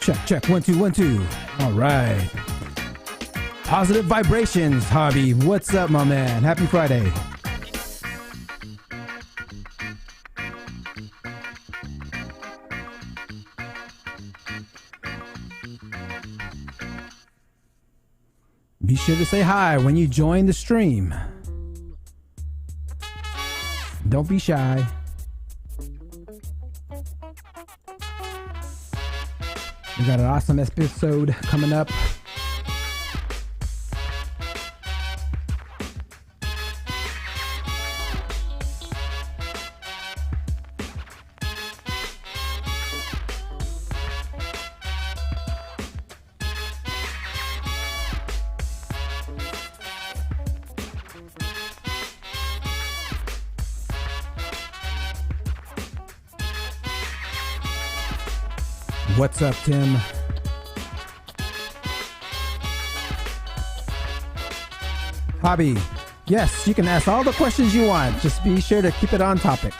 Check. 1 2 1 2. All right. Positive vibrations, Hobby. What's up, my man? Happy Friday. Be sure to say hi when you join the stream. Don't be shy. We got an awesome episode coming up. What's up, Tim? Hobby, yes, you can ask all the questions you want. Just be sure to keep it on topic.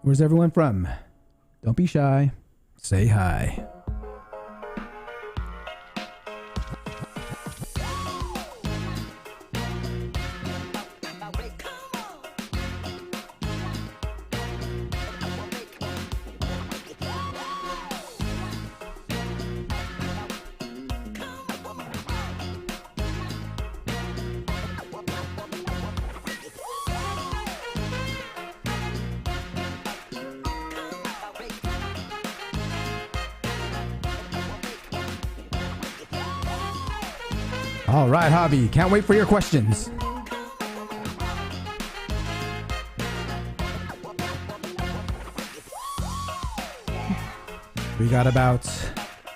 Where's everyone from? Don't be shy. Say hi. All right, Hobby. Can't wait for your questions. We got about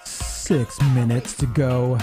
6 minutes to go.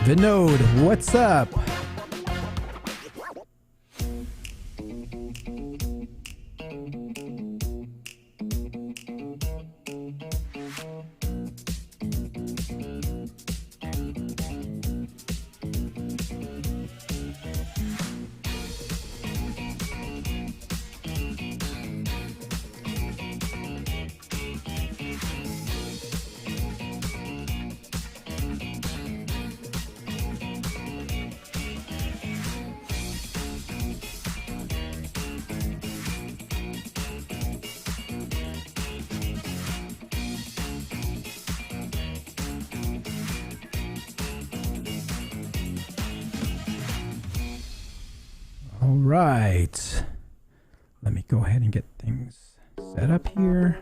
Vinod, what's up? Right. Let me go ahead and get things set up here.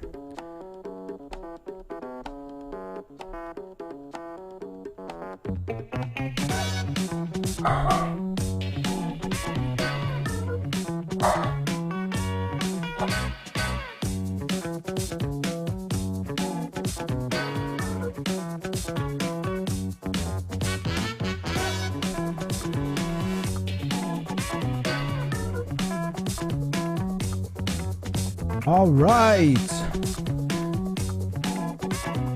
All right.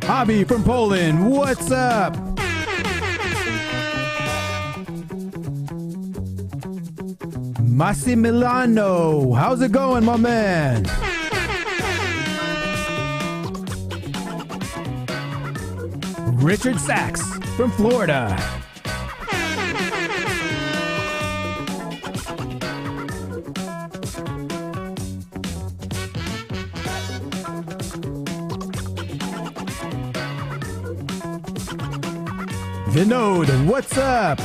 Hobby from Poland, what's up? Massimiliano, how's it going, my man? Richard Sachs from Florida. Vinod, what's up?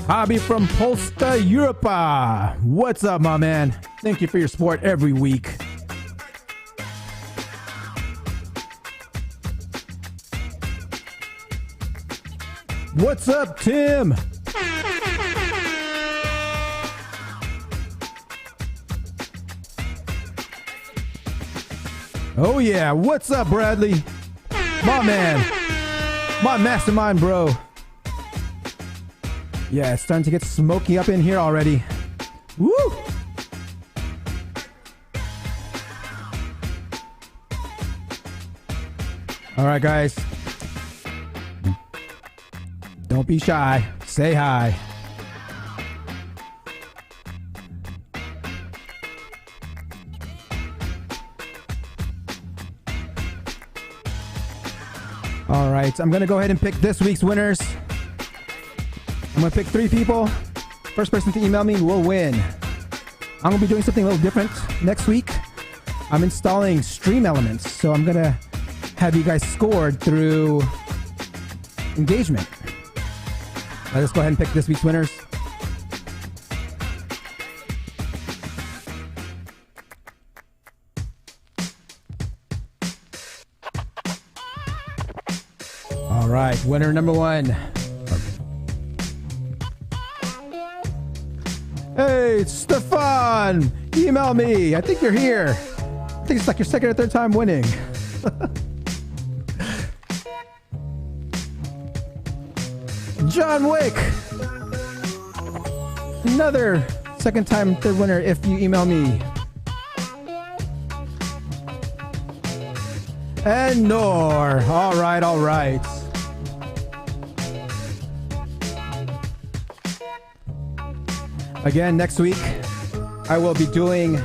Hobby from Polska, Europa. What's up, my man? Thank you for your support every week. What's up, Tim? Oh yeah, what's up, Bradley? My man. My mastermind, bro. Yeah, it's starting to get smoky up in here already. Woo! All right, guys. Don't be shy. Say hi. All right, I'm going to go ahead and pick this week's winners. I'm going to pick 3 people. First person to email me will win. I'm going to be doing something a little different next week. I'm installing stream elements, so I'm going to have you guys scored through engagement. Let's go ahead and pick this week's winners. All right, winner number 1. Hey, Stefan, email me. I think you're here. I think it's like your second or third time winning. John Wick. Another second time third winner if you email me. And Nor. All right, all right. Again, next week, I will be doing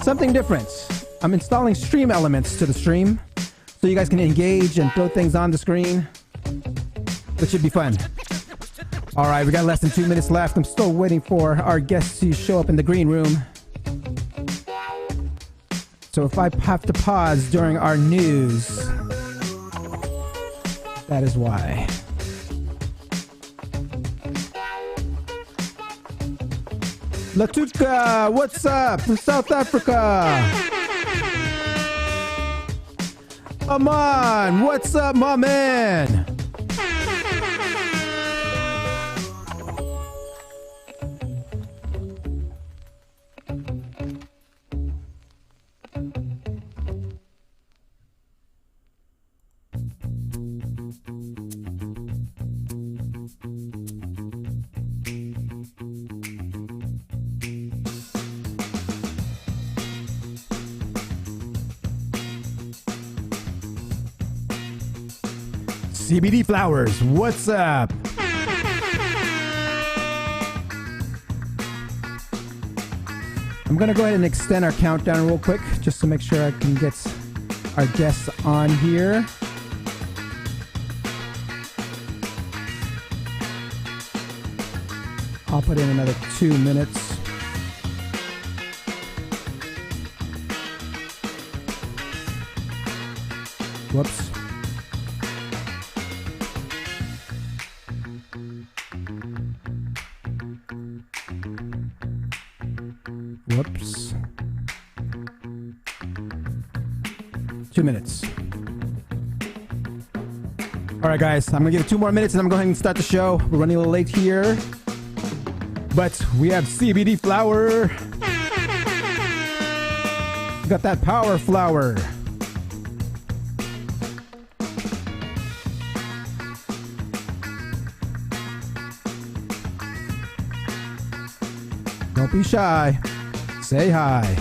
something different. I'm installing stream elements to the stream so you guys can engage and throw things on the screen, which should be fun. All right, we got less than 2 minutes left. I'm still waiting for our guests to show up in the green room. So if I have to pause during our news, that is why. Latuka, what's up from South Africa? Aman, what's up, my man? CBD Flowers, what's up? I'm gonna go ahead and extend our countdown real quick just to make sure I can get our guests on here. I'll put in another 2 minutes. Whoops. Whoops. 2 minutes. All right, guys, I'm gonna give it 2 more minutes and I'm going to go ahead and start the show. We're running a little late here, but we have CBD flower. We got that power flower. Don't be shy. Say hi.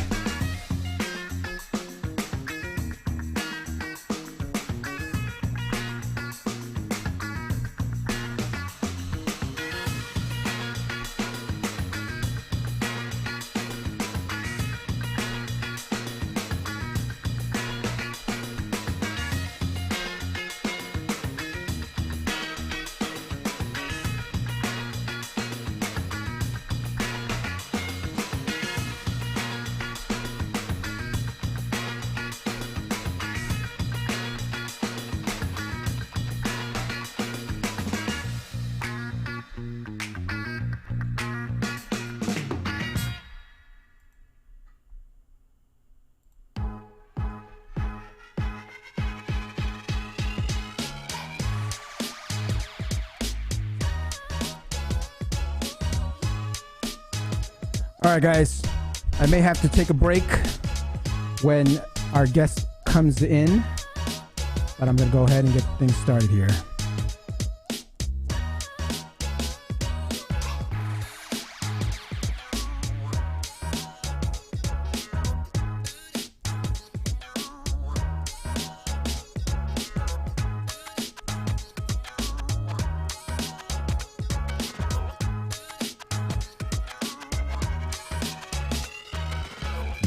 All right, guys. I may have to take a break when our guest comes in, but I'm going to go ahead and get things started here.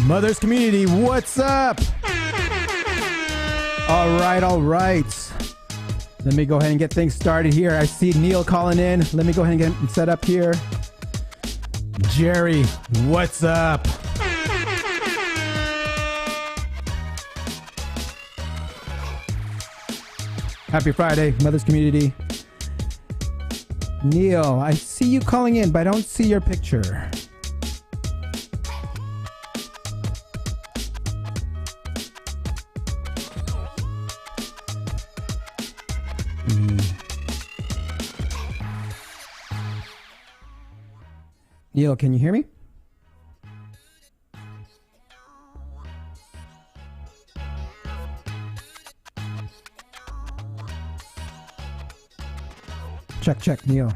Mothers community, what's up? All right. Let me go ahead and get things started here. I see Neil calling in. Let me go ahead and get him set up here. Jerry, what's up? Happy Friday, Mothers community. Neil, I see you calling in, but I don't see your picture. Neil, can you hear me? Check, Neil.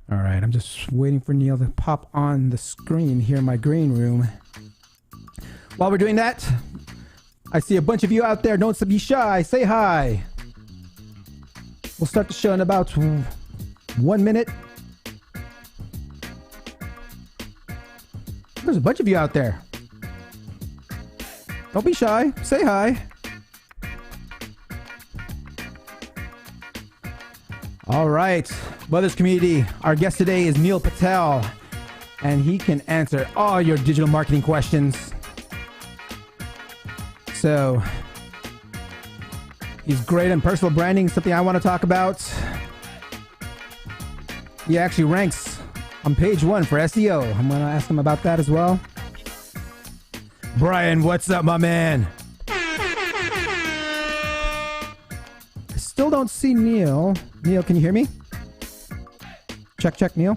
All right, I'm just waiting for Neil to pop on the screen here in my green room. While we're doing that, I see a bunch of you out there. Don't be shy. Say hi. We'll start the show in about 1 minute. There's a bunch of you out there. Don't be shy. Say hi. All right, Mothers community. Our guest today is Neil Patel, and he can answer all your digital marketing questions. So he's great in personal branding, something I want to talk about. He actually ranks on page 1 for SEO. I'm going to ask him about that as well. Brian, what's up, my man? I still don't see Neil. Neil, can you hear me? Check, Neil.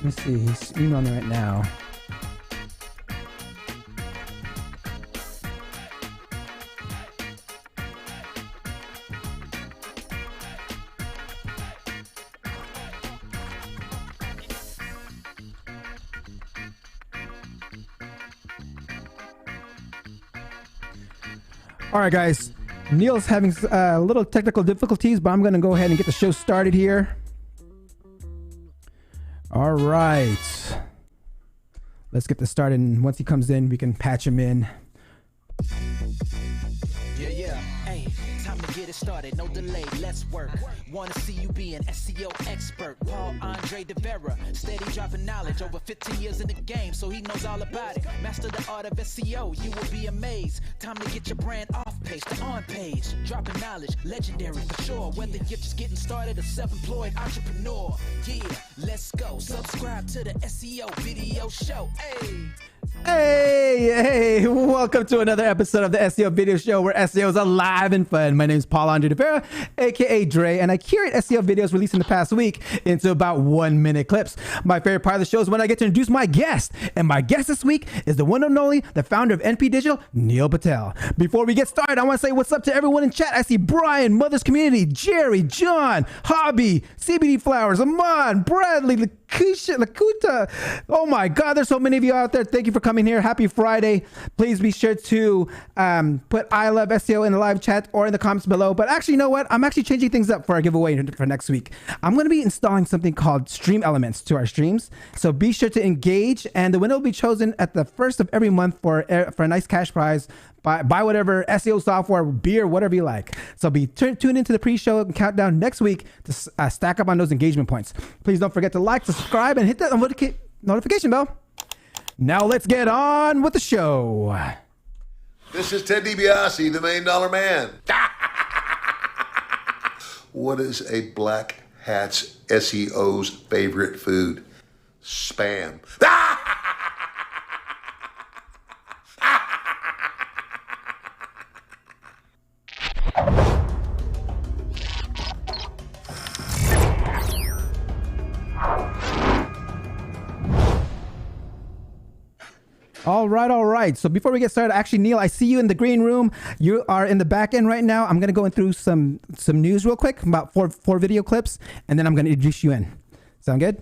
Let me see, he's emailing me right now. All right, guys. Neil's having a little technical difficulties, but I'm going to go ahead and get the show started here. All right. Let's get this started, and once he comes in, we can patch him in. Yeah. Hey, time to get it started. No delay. Let's work. Want to see you be an SEO expert. Paul Andre De Vera, steady dropping knowledge. Over 15 years in the game, so he knows all about it. Master the art of SEO. You will be amazed. Time to get your brand off page to on page. Dropping knowledge, legendary for sure. Whether you're just getting started or self-employed entrepreneur. Yeah, let's go. Subscribe to the SEO Video Show. Hey, welcome to another episode of the SEO Video Show, where SEO is alive and fun. My name is Paul Andre De Vera, aka Dre, and I curate SEO videos released in the past week into about 1 minute clips. My favorite part of the show is when I get to introduce my guest, and my guest this week is the one and only, the founder of NP Digital, Neil Patel. Before we get started, I want to say what's up to everyone in chat. I see Brian, Mothers Community, Jerry, John, Hobby, CBD Flowers, Amon, Bradley, Lakuta. Oh my God, there's so many of you out there. Thank you for coming here. Happy Friday. Please be sure to put I love SEO in the live chat or in the comments below. But actually, you know what? I'm actually changing things up for our giveaway for next week. I'm going to be installing something called stream elements to our streams. So be sure to engage, and the winner will be chosen at the first of every month for a nice cash prize. Buy whatever SEO software, beer, whatever you like. So be tuned into the pre-show and countdown next week to stack up on those engagement points. Please don't forget to like, subscribe, and hit that notification bell. Now let's get on with the show. This is Ted DiBiase, the $1 Million Man. What is a black hat's SEO's favorite food? Spam. All right. So before we get started, actually, Neil, I see you in the green room. You are in the back end right now. I'm going to go in through some news real quick, about four video clips, and then I'm going to introduce you in. Sound good?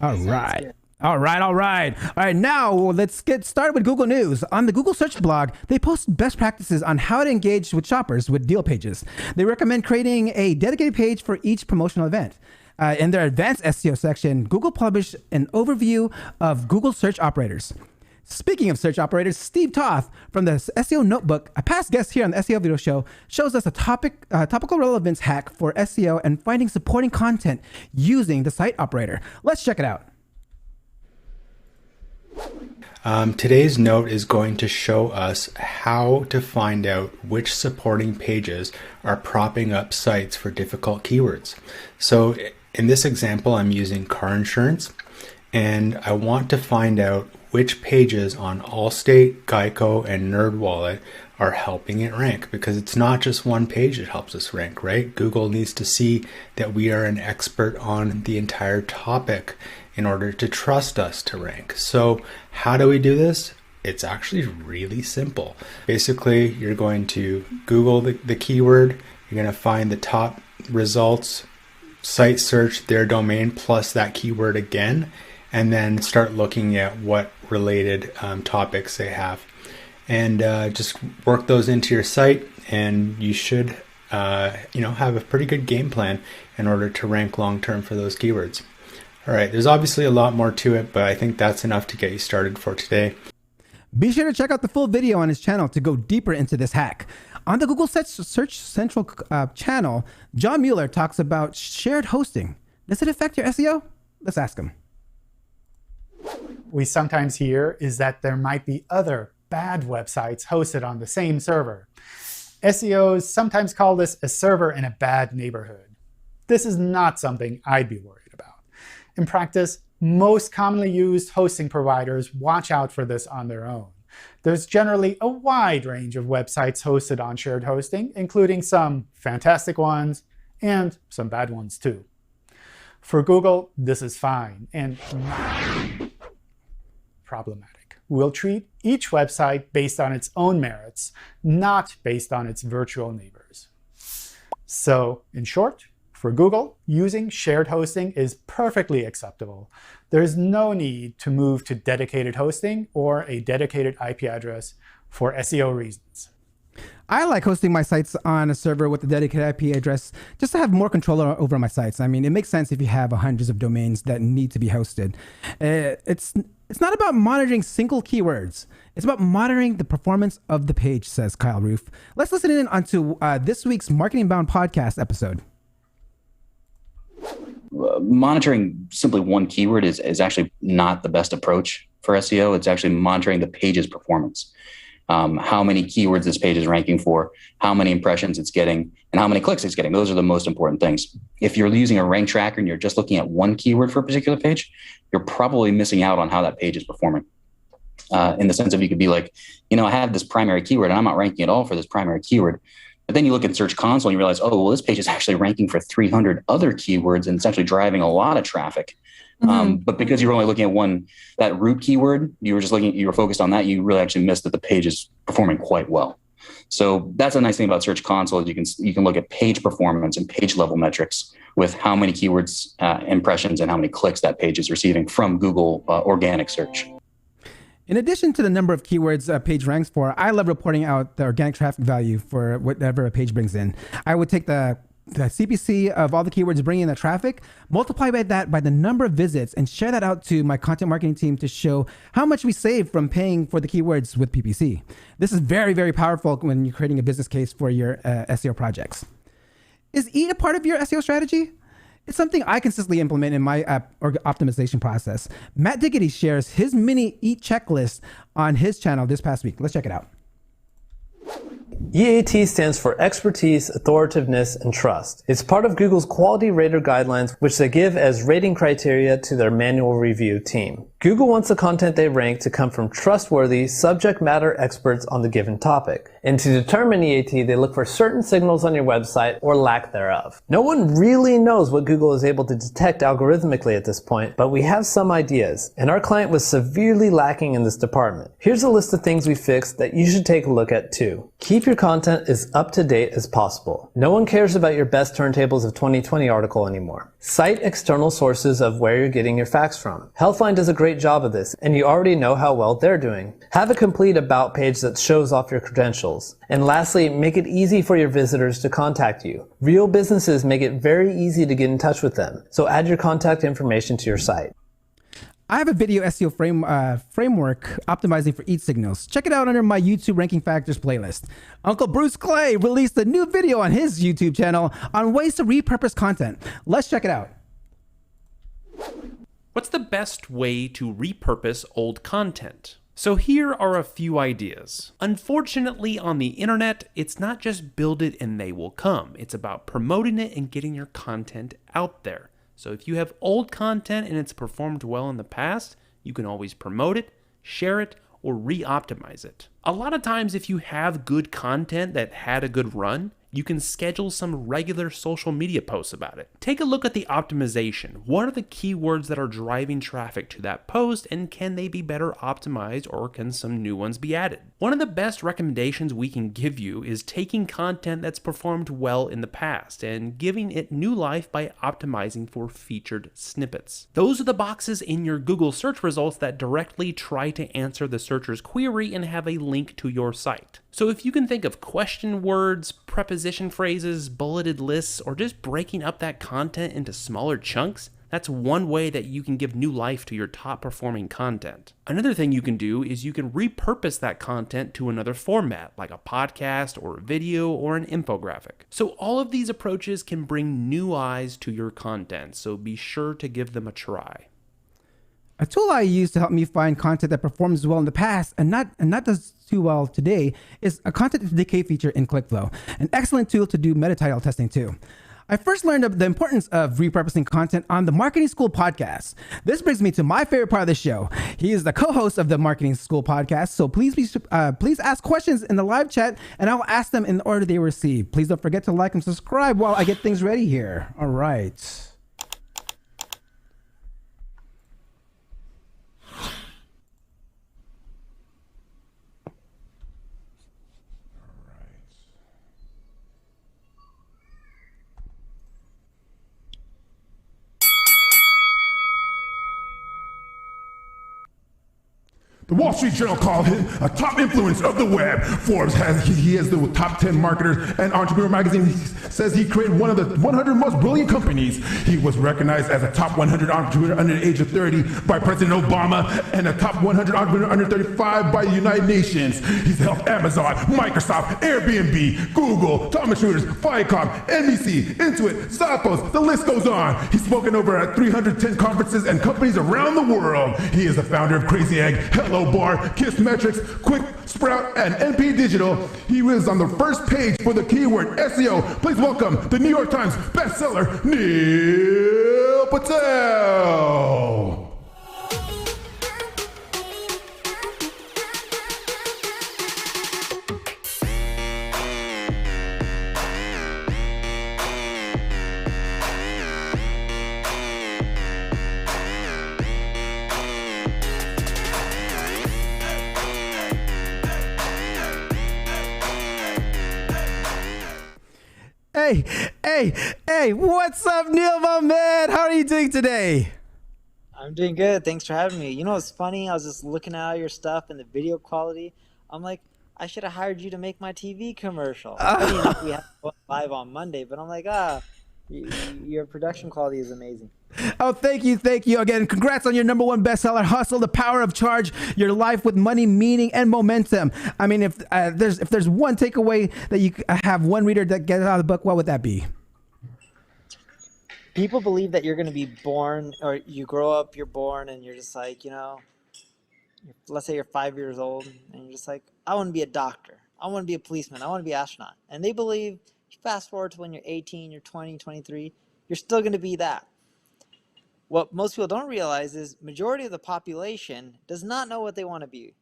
All right. All right, now let's get started with Google News. On the Google Search blog, they post best practices on how to engage with shoppers with deal pages. They recommend creating a dedicated page for each promotional event. In their advanced SEO section, Google published an overview of Google search operators. Speaking of search operators, Steve Toth from the SEO Notebook, a past guest here on the SEO Video Show, shows us a topical relevance hack for SEO and finding supporting content using the site operator. Let's check it out. Today's note is going to show us how to find out which supporting pages are propping up sites for difficult keywords. So in this example, I'm using car insurance, and I want to find out which pages on Allstate, Geico, and NerdWallet are helping it rank, because it's not just one page that helps us rank, right? Google needs to see that we are an expert on the entire topic in order to trust us to rank. So how do we do this? It's actually really simple. Basically, you're going to Google the keyword, you're going to find the top results, site search their domain plus that keyword again, and then start looking at what related topics they have. And just work those into your site, and you should have a pretty good game plan in order to rank long-term for those keywords. All right, there's obviously a lot more to it, but I think that's enough to get you started for today. Be sure to check out the full video on his channel to go deeper into this hack. On the Google Search Central channel, John Muller talks about shared hosting. Does it affect your SEO? Let's ask him. We sometimes hear is that there might be other bad websites hosted on the same server. SEOs sometimes call this a server in a bad neighborhood. This is not something I'd be worried about. In practice, most commonly used hosting providers watch out for this on their own. There's generally a wide range of websites hosted on shared hosting, including some fantastic ones and some bad ones too. For Google, this is fine and not problematic. We'll treat each website based on its own merits, not based on its virtual neighbors. So, in short, for Google, using shared hosting is perfectly acceptable. There's no need to move to dedicated hosting or a dedicated IP address for SEO reasons. I like hosting my sites on a server with a dedicated IP address just to have more control over my sites. I mean, it makes sense if you have hundreds of domains that need to be hosted. It's not about monitoring single keywords. It's about monitoring the performance of the page, says Kyle Roof. Let's listen in onto this week's Marketing Bound podcast episode. Monitoring simply one keyword is actually not the best approach for SEO. It's actually monitoring the page's performance. How many keywords this page is ranking for, how many impressions it's getting, and how many clicks it's getting. Those are the most important things. If you're using a rank tracker and you're just looking at one keyword for a particular page, you're probably missing out on how that page is performing. In the sense of you could be like, I have this primary keyword and I'm not ranking at all for this primary keyword. But then you look at Search Console and you realize, oh, well, this page is actually ranking for 300 other keywords and it's actually driving a lot of traffic. But because you're only looking at that root keyword, you were focused on that, you really actually missed that the page is performing quite well. So that's a nice thing about Search Console. You can look at page performance and page level metrics with how many keywords, impressions, and how many clicks that page is receiving from Google organic search. In addition to the number of keywords a page ranks for, I love reporting out the organic traffic value for whatever a page brings in. I would take the CPC of all the keywords bringing in the traffic, multiply by that by the number of visits, and share that out to my content marketing team to show how much we save from paying for the keywords with PPC. This is very, very powerful when you're creating a business case for your SEO projects. Is EAT a part of your SEO strategy? It's something I consistently implement in my optimization process. Matt Diggity shares his mini EAT checklist on his channel this past week. Let's check it out. EAT stands for Expertise, Authoritativeness, and Trust. It's part of Google's Quality Rater Guidelines, which they give as rating criteria to their manual review team. Google wants the content they rank to come from trustworthy subject matter experts on the given topic. And to determine EAT, they look for certain signals on your website or lack thereof. No one really knows what Google is able to detect algorithmically at this point, but we have some ideas, and our client was severely lacking in this department. Here's a list of things we fixed that you should take a look at too. Keep your content as up to date as possible. No one cares about your best turntables of 2020 article anymore. Cite external sources of where you're getting your facts from. Healthline does a great job of this, and you already know how well they're doing. Have a complete about page that shows off your credentials. And lastly, make it easy for your visitors to contact you. Real businesses make it very easy to get in touch with them, so add your contact information to your site. I have a video SEO framework optimizing for each signals. Check it out under my YouTube Ranking Factors playlist. Uncle Bruce Clay released a new video on his YouTube channel on ways to repurpose content. Let's check it out. What's the best way to repurpose old content? So here are a few ideas. Unfortunately, on the internet, it's not just build it and they will come. It's about promoting it and getting your content out there. So if you have old content and it's performed well in the past, you can always promote it, share it, or re-optimize it. A lot of times if you have good content that had a good run, you can schedule some regular social media posts about it. Take a look at the optimization. What are the keywords that are driving traffic to that post, and can they be better optimized, or can some new ones be added? One of the best recommendations we can give you is taking content that's performed well in the past and giving it new life by optimizing for featured snippets. Those are the boxes in your Google search results that directly try to answer the searcher's query and have a link to your site. So if you can think of question words, preposition phrases, bulleted lists, or just breaking up that content into smaller chunks, that's one way that you can give new life to your top performing content. Another thing you can do is you can repurpose that content to another format, like a podcast or a video or an infographic. So all of these approaches can bring new eyes to your content, so be sure to give them a try. A tool I use to help me find content that performs well in the past and not does too well today is a content decay feature in ClickFlow, an excellent tool to do meta title testing too. I first learned of the importance of repurposing content on the Marketing School podcast. This brings me to my favorite part of the show. He is the co-host of the Marketing School podcast, so please ask questions in the live chat, and I'll ask them in the order they were received. Please don't forget to like and subscribe while I get things ready here. All right. The Wall Street Journal called him a top influence of the web. Forbes has the top 10 marketers, and Entrepreneur Magazine says he created one of the 100 most brilliant companies. He was recognized as a top 100 entrepreneur under the age of 30 by President Obama and a top 100 entrepreneur under 35 by the United Nations. He's helped Amazon, Microsoft, Airbnb, Google, Thomas Reuters, Viacom, NBC, Intuit, Zappos, the list goes on. He's spoken over at 310 conferences and companies around the world. He is the founder of Crazy Egg, Hello Bar, Kissmetrics, Quick Sprout, and NP Digital. He was on the first page for the keyword SEO. Please welcome the New York Times bestseller, Neil Patel. Hey, what's up, Neil, my man? How are you doing today? I'm doing good. Thanks for having me. You know what's funny? I was just looking at all your stuff and the video quality. I'm like, I should have hired you to make my TV commercial. Funny enough, we have to go live on Monday, but I'm like, your production quality is amazing. Oh, thank you again. Congrats on your #1 bestseller, Hustle: The Power of Charge Your Life with Money, Meaning, and Momentum. I mean, if there's one takeaway that you have one reader that gets out of the book, what would that be? People believe that you're going to be born, or you grow up, you're born, and you're just like, let's say you're 5 years old, and you're just like, I want to be a doctor. I want to be a policeman. I want to be an astronaut. And they believe, fast forward to when you're 18, you're 20, 23, you're still going to be that. What most people don't realize is majority of the population does not know what they want to be.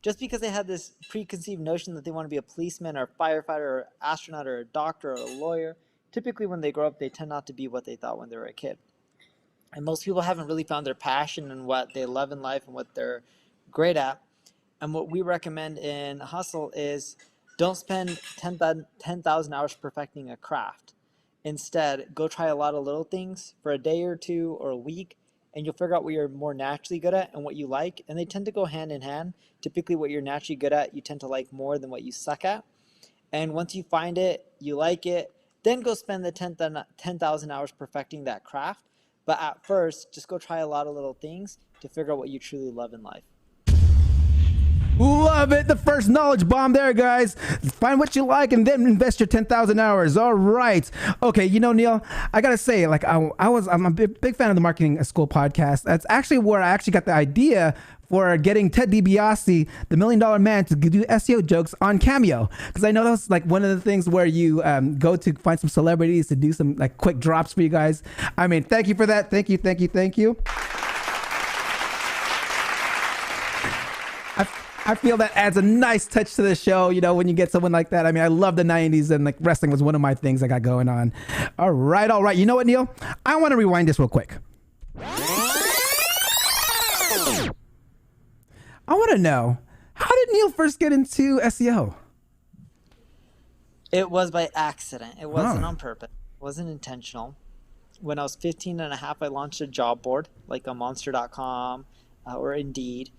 Just because they have this preconceived notion that they want to be a policeman or a firefighter or astronaut or a doctor or a lawyer, typically when they grow up, they tend not to be what they thought when they were a kid. And most people haven't really found their passion and what they love in life and what they're great at. And what we recommend in Hustle is don't spend 10,000 hours perfecting a craft. Instead, go try a lot of little things for a day or two or a week, and you'll figure out what you're more naturally good at and what you like. And they tend to go hand in hand. Typically, what you're naturally good at, you tend to like more than what you suck at. And once you find it, you like it, then go spend the 10,000 hours perfecting that craft. But at first, just go try a lot of little things to figure out what you truly love in life. Love it. The first knowledge bomb there, guys. Find what you like and then invest your 10,000 hours. All right. Okay. You know, Neil, I got to say, like, I'm a big fan of the Marketing School podcast. That's actually where I actually got the idea for getting Ted DiBiase, the $1 Million Man, to do SEO jokes on Cameo. Because I know that was like one of the things where you go to find some celebrities to do some like quick drops for you guys. I mean, thank you for that. Thank you. Thank you. Thank you. I feel that adds a nice touch to the show, you know, when you get someone like that. I mean, I love the 90s, and like wrestling was one of my things I got going on. All right. You know what, Neil? I want to rewind this real quick. I want to know, how did Neil first get into SEO? It was by accident. It wasn't on purpose. It wasn't intentional. When I was 15 and a half, I launched a job board like on monster.com or Indeed.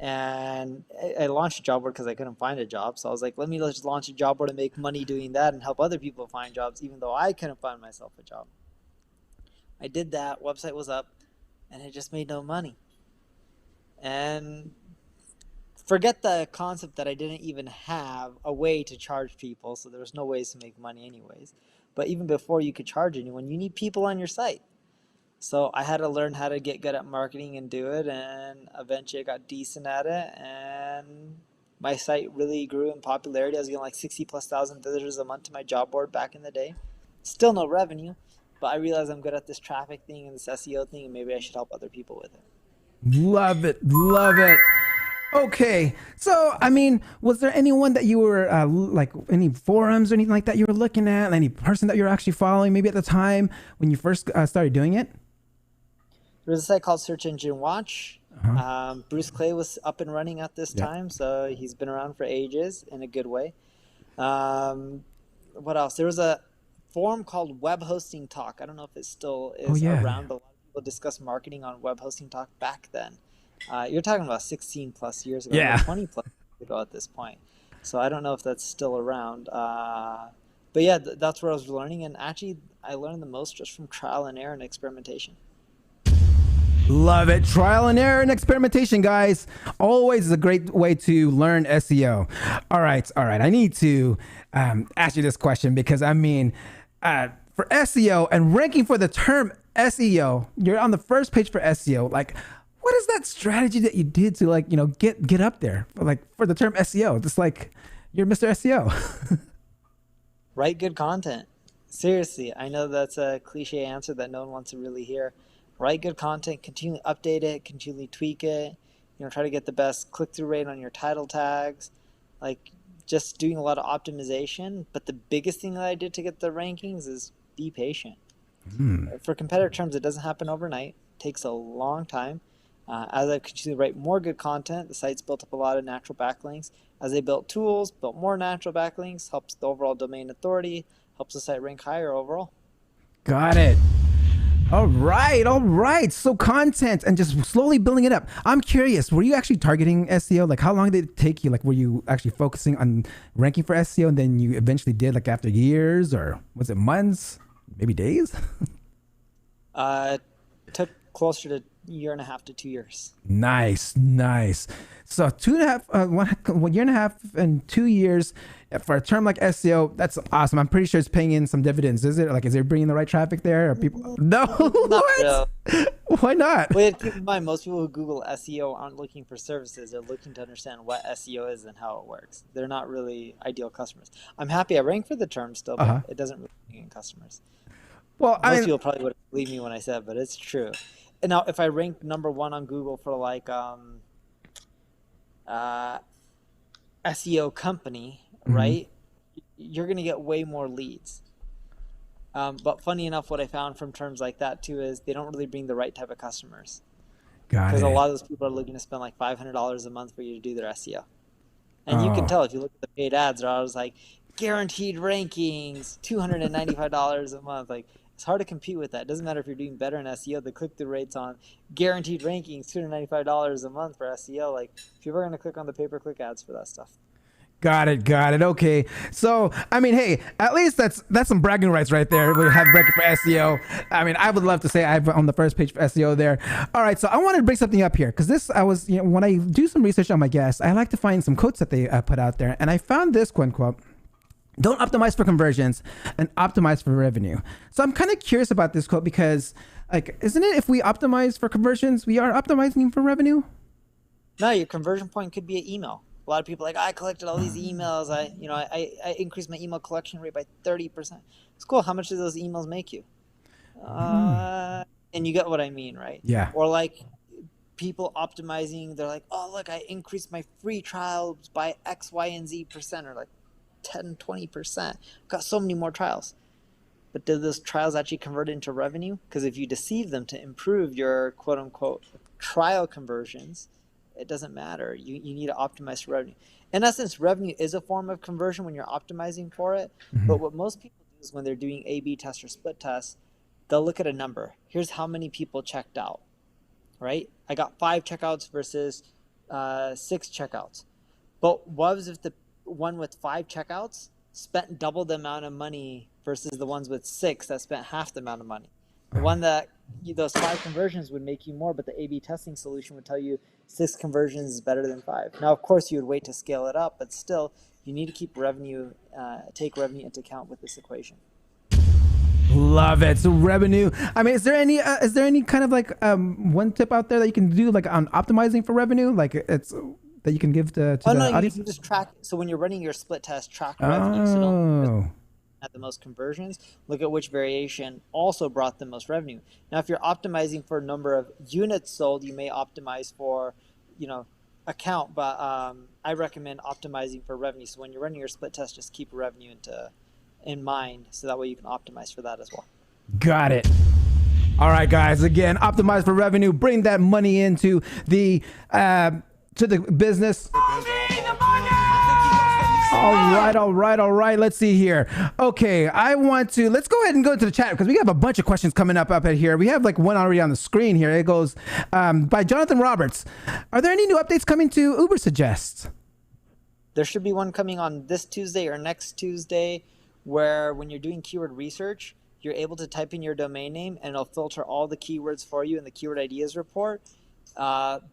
And I launched a job board because I couldn't find a job. So I was like, let's just launch a job board and make money doing that and help other people find jobs, even though I couldn't find myself a job. I did that. Website was up, and it just made no money. And forget the concept that I didn't even have a way to charge people. So there was no ways to make money anyways. But even before you could charge anyone, you need people on your site. So I had to learn how to get good at marketing and do it, and eventually I got decent at it, and my site really grew in popularity. I was getting like 60,000+ visitors a month to my job board back in the day. Still no revenue, but I realized I'm good at this traffic thing and this SEO thing, and maybe I should help other people with it. Love it. Love it. Okay. So, I mean, was there anyone that you were like any forums or anything like that you were looking at? Any person that you were actually following maybe at the time when you first started doing it? There was a site called Search Engine Watch. Bruce Clay was up and running at this time, so he's been around for ages in a good way. What else? There was a forum called Web Hosting Talk. I don't know if it still is around, but a lot of people discuss marketing on Web Hosting Talk back then. You're talking about 16+ years ago, 20+ years ago at this point. So I don't know if that's still around. But yeah, that's where I was learning, and actually I learned the most just from trial and error and experimentation. Love it. Trial and error and experimentation, guys. Always is a great way to learn SEO. All right. I need to ask you this question because, I mean, for SEO and ranking for the term SEO, you're on the first page for SEO. Like, what is that strategy that you did to, like, you know, get up there for the term SEO? Just like you're Mr. SEO. Write good content. Seriously, I know that's a cliche answer that no one wants to really hear. Write good content, continually update it, continually tweak it, you know, try to get the best click-through rate on your title tags, like just doing a lot of optimization. But the biggest thing that I did to get the rankings is be patient. For competitor terms, it doesn't happen overnight. It takes a long time. As I continue to write more good content, the site's built up a lot of natural backlinks. As they built tools, built more natural backlinks, helps the overall domain authority, helps the site rank higher overall. Got it. All right. So content and just slowly building it up. I'm curious, were you actually targeting SEO? Like, how long did it take you? Like, were you actually focusing on ranking for SEO and then you eventually did, like, after years, or was it months, maybe days? It took closer to 1.5 to 2 years. Nice. So 1.5 years and 2 years for a term like SEO. That's awesome. I'm pretty sure it's paying in some dividends. Is it? Like, is it bringing the right traffic there? Or people? No. Not real. Why not? Well, keep in mind, most people who Google SEO aren't looking for services. They're looking to understand what SEO is and how it works. They're not really ideal customers. I'm happy I rank for the term still, but it doesn't really bring in customers. Well, Most people probably wouldn't believe me when I said, but it's true. And now, if I rank #1 on Google for like SEO company, right? You're going to get way more leads. But funny enough, what I found from terms like that too is they don't really bring the right type of customers. Because a lot of those people are looking to spend like $500 a month for you to do their SEO. And you can tell if you look at the paid ads, they're always like guaranteed rankings, $295 a month. Like, it's hard to compete with that. It doesn't matter if you're doing better in SEO. The click-through rates on guaranteed rankings, $295 a month for SEO. Like, people are going to click on the pay-per-click ads for that stuff. Got it. Okay. So, I mean, hey, at least that's some bragging rights right there. We have bragging for SEO. I mean, I would love to say I'm on the first page for SEO there. All right. So I wanted to bring something up here because this, when I do some research on my guests, I like to find some quotes that they put out there. And I found this quote, don't optimize for conversions and optimize for revenue. So I'm kind of curious about this quote because, like, isn't it if we optimize for conversions, we are optimizing for revenue? No, your conversion point could be an email. A lot of people are like, I collected all these emails. I increased my email collection rate by 30%. It's cool. How much do those emails make you? And you get what I mean, right? Yeah. Or like people optimizing, they're like, oh, look, I increased my free trials by X, Y, and Z percent, or like 10, 20%. Got so many more trials. But did those trials actually convert into revenue? Because if you deceive them to improve your quote unquote trial conversions, it doesn't matter. You need to optimize for revenue. In essence, revenue is a form of conversion when you're optimizing for it. But what most people do is when they're doing A/B tests or split tests, they'll look at a number. Here's how many people checked out, right? I got 5 checkouts versus 6 checkouts. But what if the one with 5 checkouts spent double the amount of money versus the ones with 6 that spent half the amount of money? The one that those 5 conversions would make you more, but the A/B testing solution would tell you 6 conversions is better than 5. Now, of course, you would wait to scale it up, but still, you need to keep revenue, take revenue into account with this equation. Love it. So revenue. I mean, is there any kind of like one tip out there that you can do like on optimizing for revenue? Like it's that you can give to the audience? You can just track. So when you're running your split test, track revenue. So don't at the most conversions, look at which variation also brought the most revenue. Now, if you're optimizing for a number of units sold, you may optimize for, account, but I recommend optimizing for revenue. So when you're running your split test, just keep revenue in mind, so that way you can optimize for that as well. Got it. All right, guys. Again, optimize for revenue. Bring that money into the to the business. All right. Let's see here. Okay, let's go ahead and go to the chat because we have a bunch of questions coming up here. We have like one already on the screen here. It goes by Jonathan Roberts. Are there any new updates coming to Ubersuggest? There should be one coming on this Tuesday or next Tuesday where when you're doing keyword research, you're able to type in your domain name and it'll filter all the keywords for you in the keyword ideas report.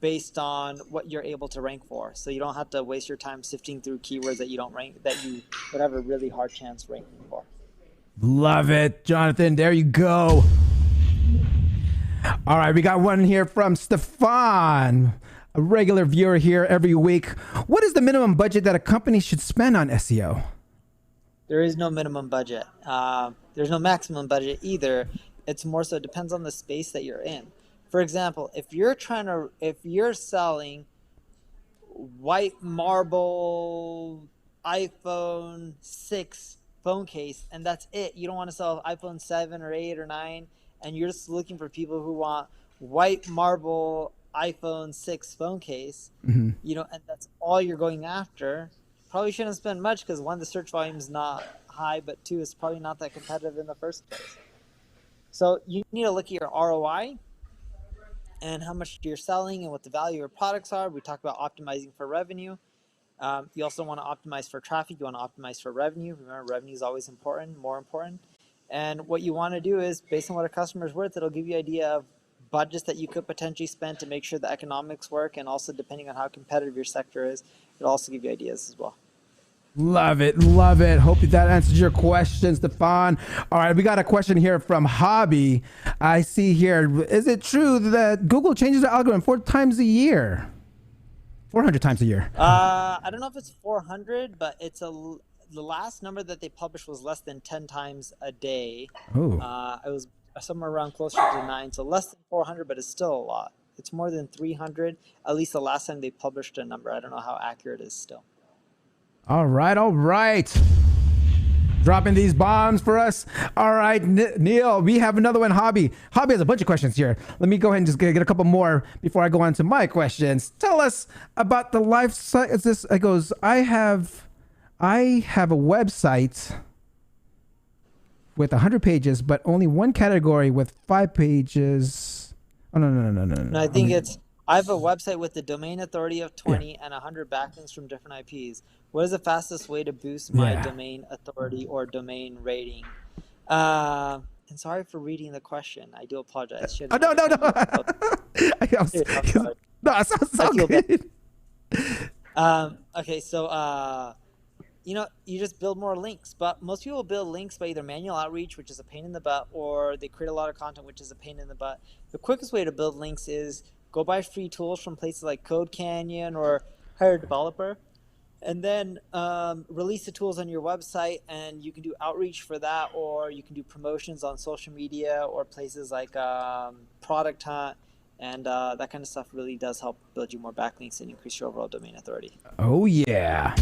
Based on what you're able to rank for. So you don't have to waste your time sifting through keywords that you don't rank, that you would have a really hard chance ranking for. Love it, Jonathan. There you go. All right, we got one here from Stefan, a regular viewer here every week. What is the minimum budget that a company should spend on SEO? There is no minimum budget. There's no maximum budget either. It's more so it depends on the space that you're in. For example, if you're selling white marble iPhone 6 phone case and that's it, you don't want to sell iPhone 7 or 8 or 9, and you're just looking for people who want white marble iPhone 6 phone case, and that's all you're going after, probably shouldn't spend much because 1, the search volume is not high, but 2, it's probably not that competitive in the first place. So you need to look at your ROI and how much you're selling and what the value of your products are. We talk about optimizing for revenue. You also want to optimize for traffic. You want to optimize for revenue. Remember, revenue is always important, more important. And what you want to do is, based on what a customer's worth, it'll give you an idea of budgets that you could potentially spend to make sure the economics work. And also, depending on how competitive your sector is, it'll also give you ideas as well. Love it. Love it. Hope that answers your question, Stefan. All right, we got a question here from Hobby. I see here, is it true that Google changes the algorithm 4 times a year? 400 times a year. I don't know if it's 400, but it's the last number that they published was less than 10 times a day. Oh. It was somewhere around closer to 9, so less than 400, but it's still a lot. It's more than 300, at least the last time they published a number. I don't know how accurate it is still. All right, all right. Dropping these bombs for us. All right, Neil, we have another one. Hobby has a bunch of questions here. Let me go ahead and just get a couple more before I go on to my questions. Tell us about the life cycle. It goes, I have a website with 100 pages, but only one category with 5 pages. Oh, no. I think I have a website with the domain authority of 20 and 100 backlinks from different IPs. What is the fastest way to boost my domain authority or domain rating? And sorry for reading the question. I do apologize. No. No, it sounds good. Okay, so you just build more links, but most people build links by either manual outreach, which is a pain in the butt, or they create a lot of content, which is a pain in the butt. The quickest way to build links is go buy free tools from places like Code Canyon or hire a developer, and then release the tools on your website, and you can do outreach for that, or you can do promotions on social media or places like Product Hunt, and that kind of stuff really does help build you more backlinks and increase your overall domain authority. Oh, yeah.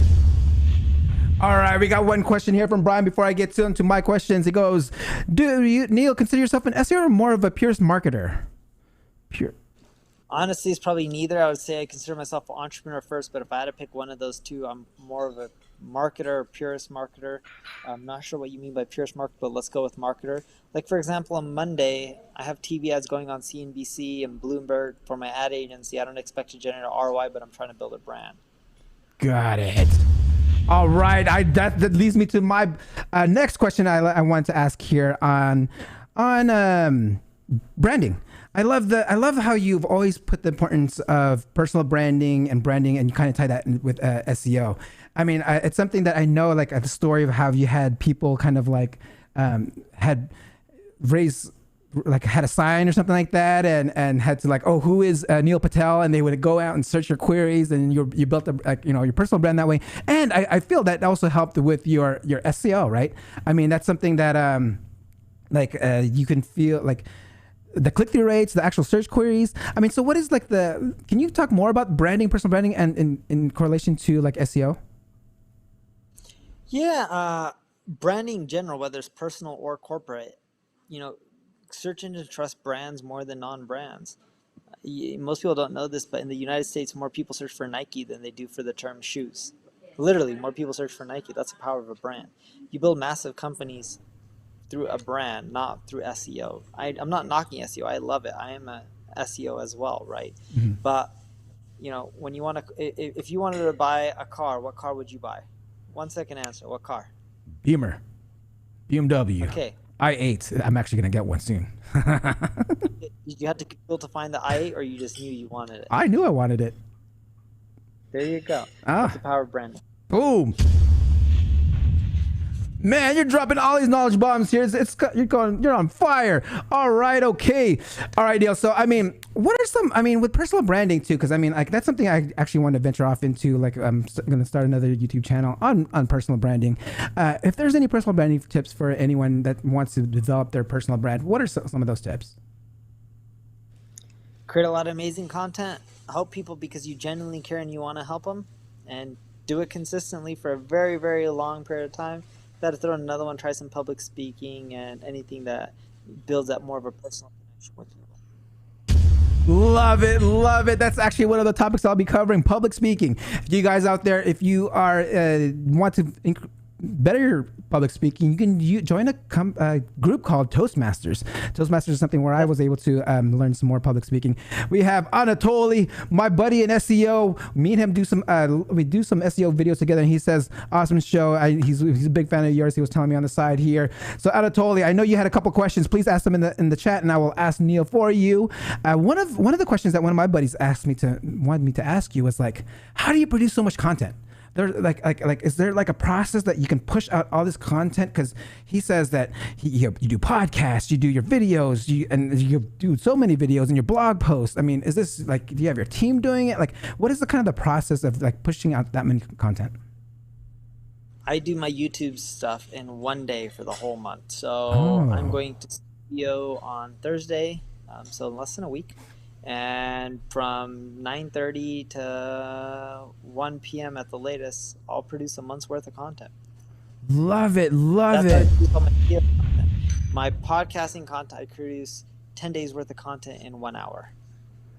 All right, we got one question here from Brian before I get into my questions. It goes, do you, Neil, consider yourself an SEO or more of a purist marketer? Honestly, it's probably neither. I would say I consider myself an entrepreneur first, but if I had to pick one of those two, I'm more of a marketer, purist marketer. I'm not sure what you mean by purist marketer, but let's go with marketer. Like, for example, on Monday, I have TV ads going on CNBC and Bloomberg for my ad agency. I don't expect to generate a ROI, but I'm trying to build a brand. Got it. All right, that leads me to my next question I want to ask here on branding. I love how you've always put the importance of personal branding, and you kind of tie that in with SEO. I mean, it's something that I know, like the story of how you had people kind of like had a sign or something like that, and had to like, oh, who is Neil Patel, and they would go out and search your queries, and you built your personal brand that way. And I feel that also helped with your SEO, right? I mean, that's something that you can feel like the click-through rates, the actual search queries. I mean, so what is like can you talk more about branding, personal branding, and in correlation to like SEO? Yeah, branding in general, whether it's personal or corporate, search engines trust brands more than non-brands. Most people don't know this, but in the United States, more people search for Nike than they do for the term shoes. Literally, more people search for Nike. That's the power of a brand. You build massive companies through a brand, not through SEO. I'm not knocking SEO. I love it. I am a SEO as well, right? Mm-hmm. But when you want to, if you wanted to buy a car, what car would you buy? 1 second answer. What car? Beamer, BMW. Okay. i8. I'm actually gonna get one soon. Did you have to Google to find the i8, or you just knew you wanted it? I knew I wanted it. There you go. That's the power of branding. Boom. Man, you're dropping all these knowledge bombs here. You're on fire. All right, okay. All right, Neil. So, I mean, what are some, with personal branding too, because that's something I actually want to venture off into. Like, I'm going to start another YouTube channel on personal branding. If there's any personal branding tips for anyone that wants to develop their personal brand, what are some of those tips? Create a lot of amazing content. Help people because you genuinely care and you want to help them, and do it consistently for a very, very long period of time. Got to throw in another one, try some public speaking and anything that builds up more of a personal connection with people. Love it. That's actually one of the topics I'll be covering, public speaking. You guys out there, if you are want to better your public speaking, you can join a group called Toastmasters. Toastmasters is something where I was able to learn some more public speaking. We have Anatoly, my buddy in SEO. Me and him do some SEO videos together, and he says, awesome show. He's a big fan of yours. He was telling me on the side here. So Anatoly, I know you had a couple questions. Please ask them in the chat, and I will ask Neil for you. One of the questions that one of my buddies wanted me to ask you was like, how do you produce so much content? There like is there like a process that you can push out all this content? Because he says that you do podcasts, you do your videos, you do so many videos and your blog posts. I mean, is this like, do you have your team doing it? Like, what is the kind of the process of like pushing out that many content? I do my YouTube stuff in 1 day for the whole month. So I'm going to SEO on Thursday, so less than a week. And from 9:30 to 1 p.m. at the latest, I'll produce a month's worth of content. Love it. That's how I produce all my video content. My podcasting content, I produce 10 days worth of content in 1 hour.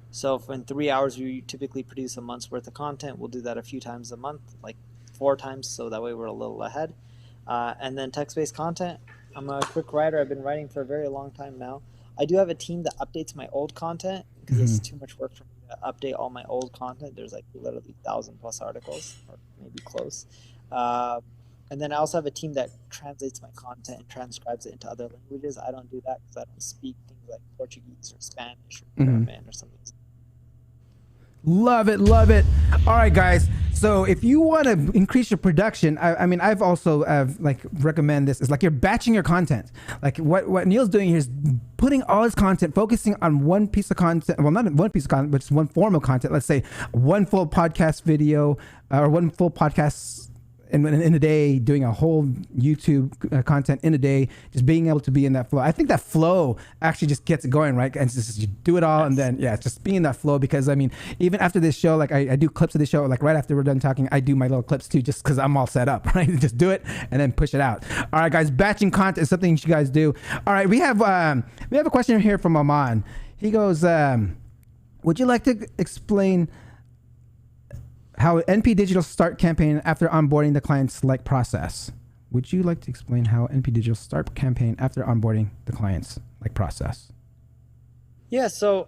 So in 3 hours, we typically produce a month's worth of content. We'll do that a few times a month, like 4 times, so that way we're a little ahead. And then text-based content, I'm a quick writer. I've been writing for a very long time now. I do have a team that updates my old content because it's too much work for me to update all my old content. There's like literally 1,000+ articles, or maybe close. And then I also have a team that translates my content and transcribes it into other languages. I don't do that because I don't speak things like Portuguese or Spanish or German or something. Love it. All right, guys. So if you want to increase your production, I mean, I've also like recommend this. Is like you're batching your content. Like what Neil's doing here is putting all his content, focusing on one piece of content. Well, not one piece of content, but just one form of content. Let's say one full podcast video or one full podcast in a day, doing a whole YouTube content in a day, just being able to be in that flow. I think that flow actually just gets it going, right? And it's just you do it all, and then it's just being in that flow. Because I mean, even after this show, like I do clips of the show, like right after we're done talking, I do my little clips too, just because I'm all set up, right? Just do it and then push it out. All right, guys, batching content is something you guys do. All right, we have a question here from Aman. He goes, would you like to explain how NP Digital start campaign after onboarding the client select process? Would you like to explain how NP Digital start campaign after onboarding the clients like process? Yeah, so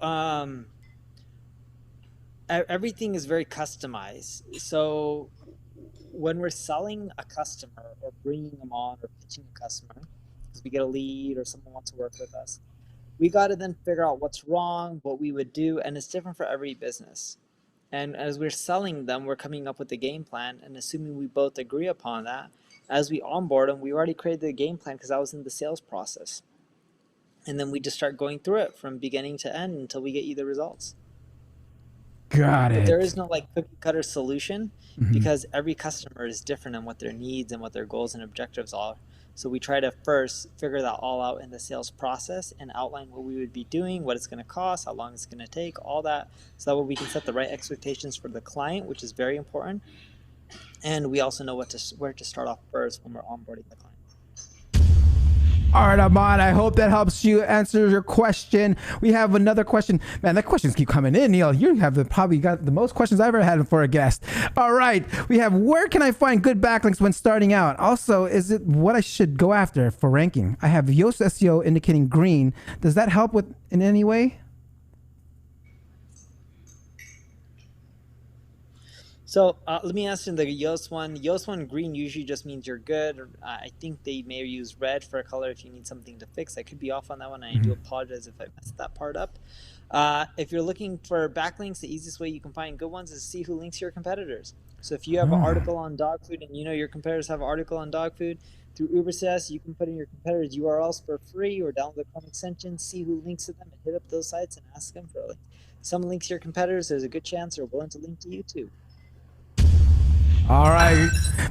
everything is very customized. So when we're selling a customer or bringing them on or pitching a customer, because we get a lead or someone wants to work with us, we got to then figure out what's wrong, what we would do, and it's different for every business. And as we're selling them, we're coming up with a game plan, and assuming we both agree upon that, as we onboard them, we already created the game plan because I was in the sales process. And then we just start going through it from beginning to end until we get you the results. Got it. But there is no like cookie cutter solution because every customer is different in what their needs and what their goals and objectives are. So we try to first figure that all out in the sales process and outline what we would be doing, what it's going to cost, how long it's going to take, all that. So that way we can set the right expectations for the client, which is very important. And we also know where to start off first when we're onboarding the client. All right, Aman, I hope that helps you answer your question. We have another question. Man, the questions keep coming in, Neil. You have probably got the most questions I've ever had for a guest. All right, we have, where can I find good backlinks when starting out? Also, is it what I should go after for ranking? I have Yoast SEO indicating green. Does that help with in any way? So let me answer the Yoast one. Yoast one green usually just means you're good. I think they may use red for a color if you need something to fix. I could be off on that one. I do apologize if I messed that part up. If you're looking for backlinks, the easiest way you can find good ones is to see who links to your competitors. So if you have an article on dog food and you know your competitors have an article on dog food, through Ubersuggest, you can put in your competitors' URLs for free or download the Chrome extension, see who links to them, and hit up those sites and ask them for a link. Someone links to your competitors, there's a good chance they're willing to link to you too. All right,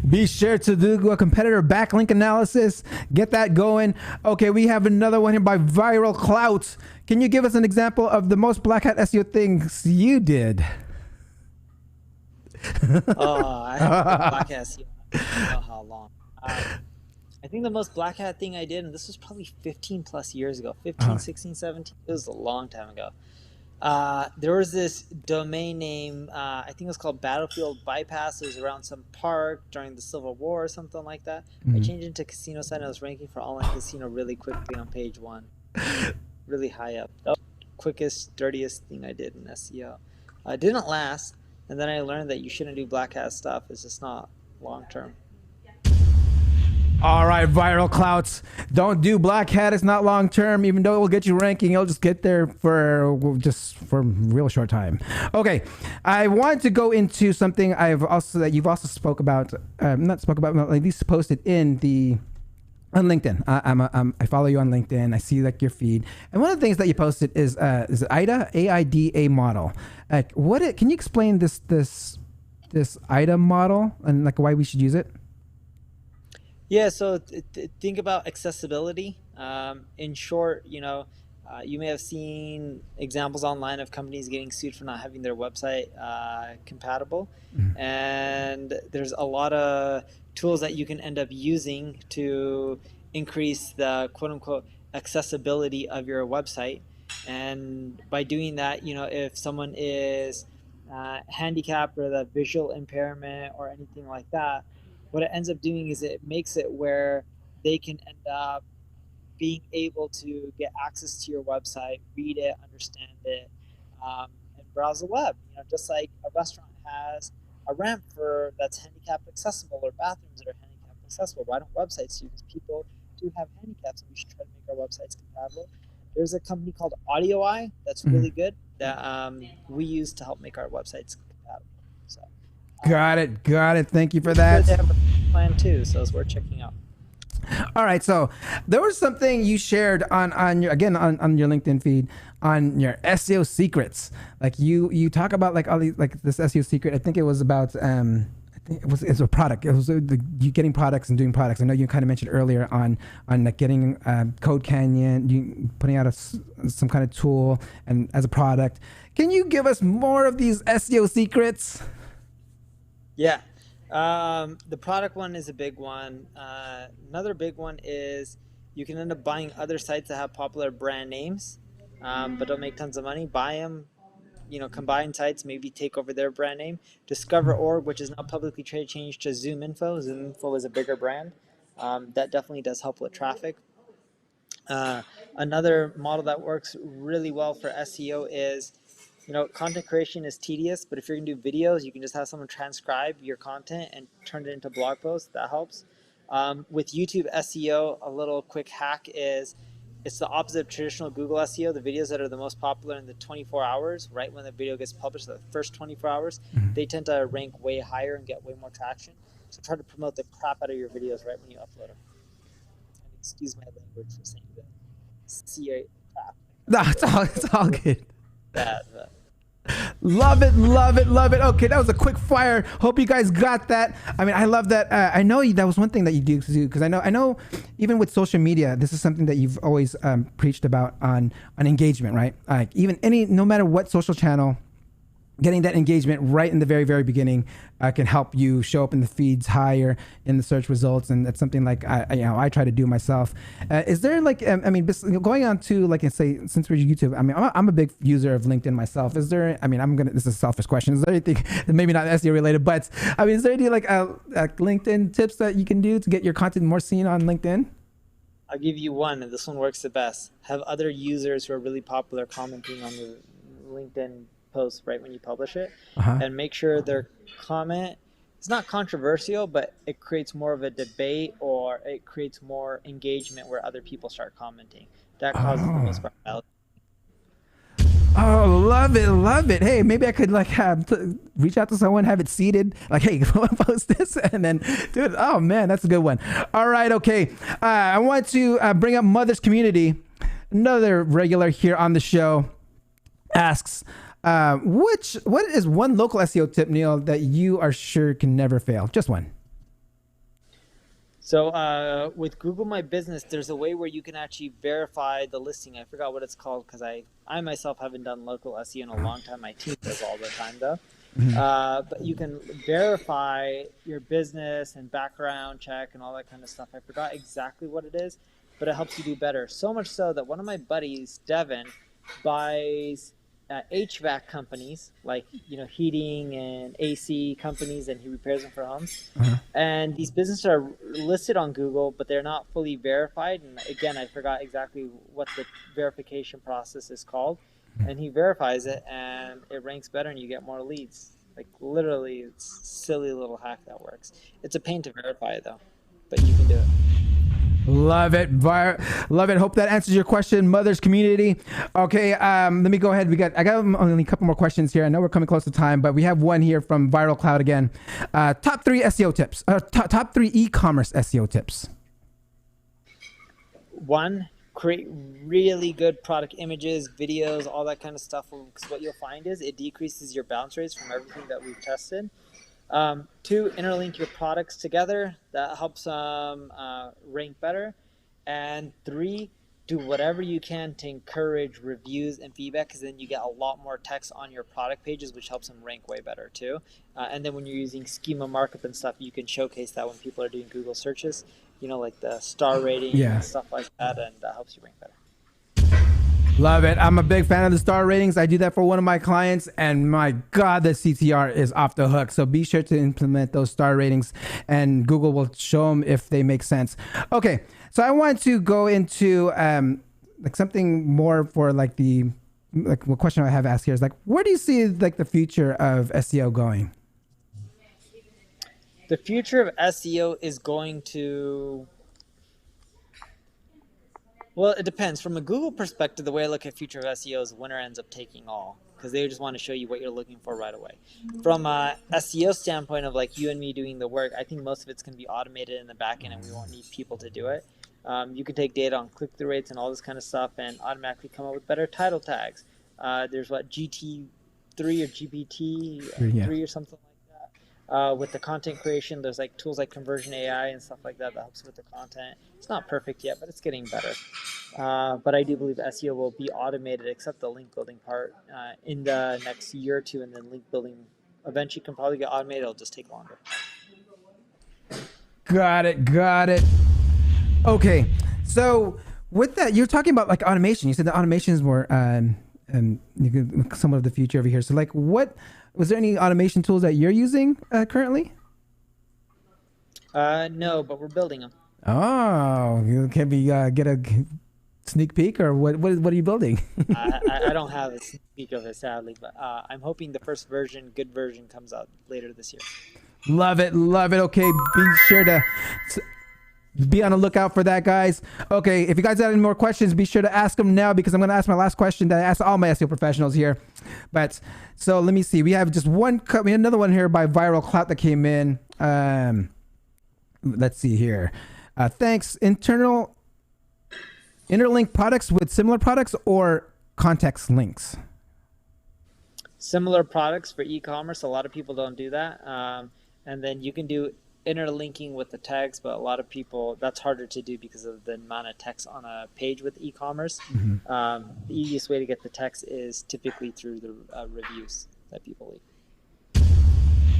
be sure to do a competitor backlink analysis. Get that going. Okay, we have another one here by Viral Clout. Can you give us an example of the most black hat SEO things you did? I haven't black hat SEO. I don't know how long. I think the most black hat thing I did, and this was probably 15 plus years ago, 15, 16, 17. It was a long time ago. There was this domain name, I think it was called Battlefield Bypass. It was around some park during the Civil War or something like that. I changed it to casino site and I was ranking for online casino really quickly on page 1. Really high up. That was the quickest, dirtiest thing I did in SEO. It didn't last, and then I learned that you shouldn't do black hat stuff. It's just not long term. All right, viral clouts. Don't do black hat. It's not long term. Even though it will get you ranking, it'll just get there for a real short time. Okay, I want to go into something that you've also spoke about, not spoke about, but at least posted in the on LinkedIn. I follow you on LinkedIn. I see like your feed, and one of the things that you posted is AIDA, AIDA model. Can you explain this AIDA model and like why we should use it? Yeah, so think about accessibility. In short, you may have seen examples online of companies getting sued for not having their website compatible. Mm-hmm. And there's a lot of tools that you can end up using to increase the quote unquote accessibility of your website. And by doing that, if someone is handicapped or the visual impairment or anything like that, what it ends up doing is it makes it where they can end up being able to get access to your website, read it, understand it, and browse the web. Just like a restaurant has a ramp that's handicap accessible, or bathrooms that are handicap accessible. Why don't websites do? Because people do have handicaps, and we should try to make our websites compatible. There's a company called AudioEye that's really good that we use to help make our websites compatible. So. Got it. Thank you for that. They have a plan too, so it's worth checking out. All right, so there was something you shared on your LinkedIn feed on your SEO secrets. Like you talk about like all these, like this SEO secret. I think it was about it's a product. It was you getting products and doing products. I know you kind of mentioned earlier on like getting Code Canyon, you putting out some kind of tool and as a product. Can you give us more of these SEO secrets? Yeah. The product one is a big one. Another big one is you can end up buying other sites that have popular brand names, but don't make tons of money. Buy them, combine sites, maybe take over their brand name. Discover.org, which is now publicly traded, changed to ZoomInfo. ZoomInfo is a bigger brand. That definitely does help with traffic. Another model that works really well for SEO is, content creation is tedious, but if you're gonna do videos, you can just have someone transcribe your content and turn it into blog posts. That helps. With YouTube SEO, a little quick hack is it's the opposite of traditional Google SEO. The videos that are the most popular in the 24 hours, right when the video gets published, the first 24 hours, they tend to rank way higher and get way more traction. So try to promote the crap out of your videos right when you upload them. And excuse my language for saying that. CA crap. No, it's all good. Bad. Love it. Okay, that was a quick fire. Hope you guys got that. I mean, I love that. I know that was one thing that you do because I know even with social media, this is something that you've always preached about on engagement, right? Like no matter what social channel, getting that engagement right in the very, very beginning can help you show up in the feeds higher in the search results, and that's something like I try to do myself. Is there like going on to like say since we're YouTube, I'm a big user of LinkedIn myself. Is there? This is a selfish question. Is there anything maybe not SEO related, but is there any like LinkedIn tips that you can do to get your content more seen on LinkedIn? I'll give you one, and this one works the best. Have other users who are really popular commenting on the LinkedIn post right when you publish it, and make sure their comment is not controversial, but it creates more of a debate or it creates more engagement where other people start commenting. That causes the most virality. Oh, love it. Hey, maybe I could like reach out to someone, have it seeded, like, hey, post this, and then do it. Oh man, that's a good one. All right, okay. I want to bring up Mother's Community, another regular here on the show, asks, what is one local SEO tip, Neil, that you are sure can never fail? Just one. So with Google My Business, there's a way where you can actually verify the listing. I forgot what it's called because I myself haven't done local SEO in a long time. My team does all the time though. But you can verify your business and background check and all that kind of stuff. I forgot exactly what it is, but it helps you do better. So much so that one of my buddies, Devin, buys HVAC companies, like heating and AC companies, and he repairs them for homes. And these businesses are listed on Google, but they're not fully verified. And again, I forgot exactly what the verification process is called. And he verifies it, and it ranks better, and you get more leads. Like literally, it's a silly little hack that works. It's a pain to verify though, but you can do it. Love it. Love it. Hope that answers your question, Mothers community. Okay, let me go ahead. I got only a couple more questions here. I know we're coming close to time, but we have one here from Viral Cloud again. Top 3 SEO tips. Top 3 e-commerce SEO tips. 1, create really good product images, videos, all that kind of stuff. Because what you'll find is it decreases your bounce rates from everything that we've tested. 2, interlink your products together. That helps rank better. And 3, do whatever you can to encourage reviews and feedback, because then you get a lot more text on your product pages, which helps them rank way better too. And then when you're using schema markup and stuff, you can showcase that when people are doing Google searches, like the star rating and stuff like that, and that helps you rank better. Love it. I'm a big fan of the star ratings. I do that for one of my clients, and my God, the CTR is off the hook. So be sure to implement those star ratings, and Google will show them if they make sense. Okay, so I want to go into like something more for like what question I have asked here is like, where do you see like the future of SEO going? The future of SEO is going to... Well, it depends. From a Google perspective, the way I look at future of SEO is winner ends up taking all, because they just want to show you what you're looking for right away. From a SEO standpoint of like you and me doing the work, I think most of it's going to be automated in the back end, and we won't need people to do it. You can take data on click-through rates and all this kind of stuff and automatically come up with better title tags. There's GT3 or GPT3 or something like that. With the content creation, there's like tools like Conversion AI and stuff like that helps with the content. It's not perfect yet, but it's getting better. But I do believe SEO will be automated, except the link building part, in the next year or two, and then link building eventually can probably get automated. It'll just take longer. Got it. Okay, so with that, you're talking about like automation. You said the automation is more some of the future over here. So like, was there any automation tools that you're using currently? No, but we're building them. Oh, can we get a sneak peek, or what are you building? I don't have a sneak peek of it, sadly, but I'm hoping the first good version comes out later this year. Love it. Okay, be sure to be on the lookout for that, guys. Okay, if you guys have any more questions, be sure to ask them now, because I'm going to ask my last question that I asked all my SEO professionals here. But so let me see. We have just another one here by Viral Clout that came in. Let's see here. Thanks. Interlink products with similar products or context links? Similar products for e-commerce. A lot of people don't do that. And then you can do interlinking with the tags, but a lot of people, that's harder to do because of the amount of text on a page with e-commerce. Mm-hmm. The easiest way to get the text is typically through the reviews that people leave.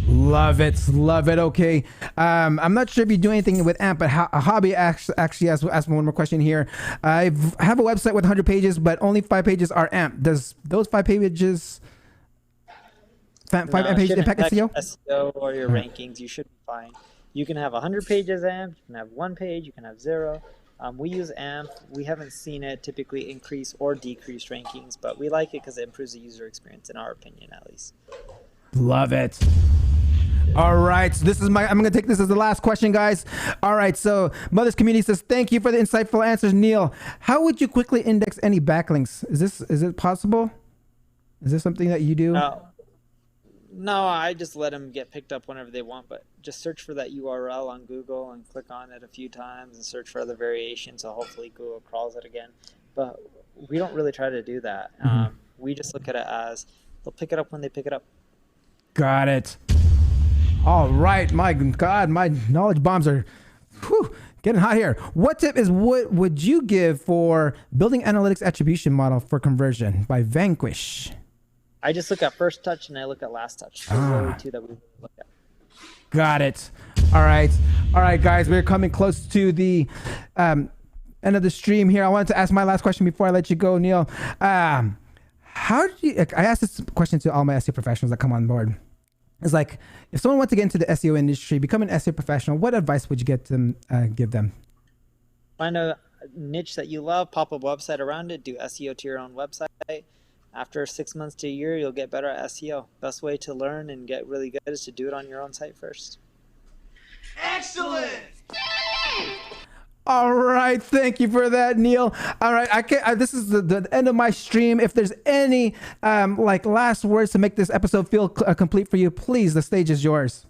Love it. Okay. I'm not sure if you do anything with AMP, but Hobby actually asked me one more question here. I have a website with 100 pages, but only 5 pages are AMP. Does those 5 pages... Five pages impact SEO or your rankings? You should be fine. You can have 100 pages AMP, you can have 1 page, you can have 0. We use AMP. We haven't seen it typically increase or decrease rankings, but we like it because it improves the user experience, in our opinion, at least. Love it. All right, so I'm going to take this as the last question, guys. All right, so Mothers Community says, thank you for the insightful answers, Neil. How would you quickly index any backlinks? Is it possible? Is this something that you do? No, I just let them get picked up whenever they want, but just search for that URL on Google and click on it a few times and search for other variations, so hopefully Google crawls it again. But we don't really try to do that. Mm-hmm. We just look at it as they'll pick it up when they pick it up. Got it. All right, my God, my knowledge bombs are getting hot here. What tip would you give for building analytics attribution model for conversion by Vanquish? I just look at first touch and I look at last touch. Those are the two that we look at. Got it. All right, guys, we're coming close to the end of the stream here. I wanted to ask my last question before I let you go, Neil. I asked this question to all my SEO professionals that come on board. It's like, if someone wants to get into the SEO industry, become an SEO professional, what advice would you give them? Find a niche that you love, pop a website around it, do SEO to your own website. After 6 months to a year, you'll get better at SEO. Best way to learn and get really good is to do it on your own site first. Excellent! All right, thank you for that, Neil. All right, I can't. This is the end of my stream. If there's any like last words to make this episode feel complete for you, please, the stage is yours.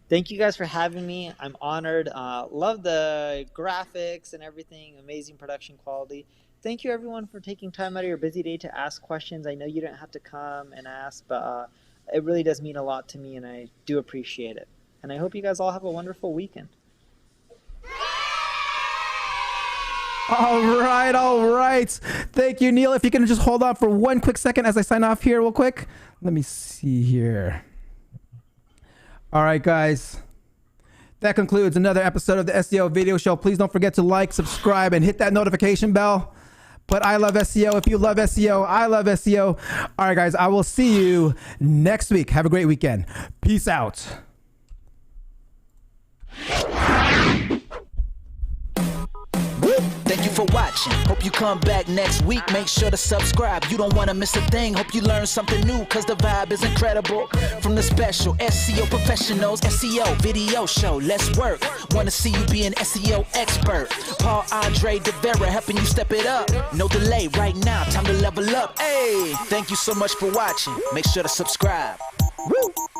Thank you guys for having me. I'm honored. Love the graphics and everything. Amazing production quality. Thank you, everyone, for taking time out of your busy day to ask questions. I know you didn't have to come and ask, but it really does mean a lot to me, and I do appreciate it. And I hope you guys all have a wonderful weekend. All right. Thank you, Neil. If you can just hold on for one quick second as I sign off here real quick. Let me see here. All right, guys. That concludes another episode of the SEO Video Show. Please don't forget to like, subscribe, and hit that notification bell. But I love SEO. If you love SEO, I love SEO. All right, guys. I will see you next week. Have a great weekend. Peace out. Thank you for watching. Hope you come back next week. Make sure to subscribe. You don't want to miss a thing. Hope you learn something new, cause the vibe is incredible. From the special SEO professionals, SEO Video Show. Let's work. Want to see you be an SEO expert. Paul Andre DeVera helping you step it up. No delay right now. Time to level up. Hey, thank you so much for watching. Make sure to subscribe. Woo!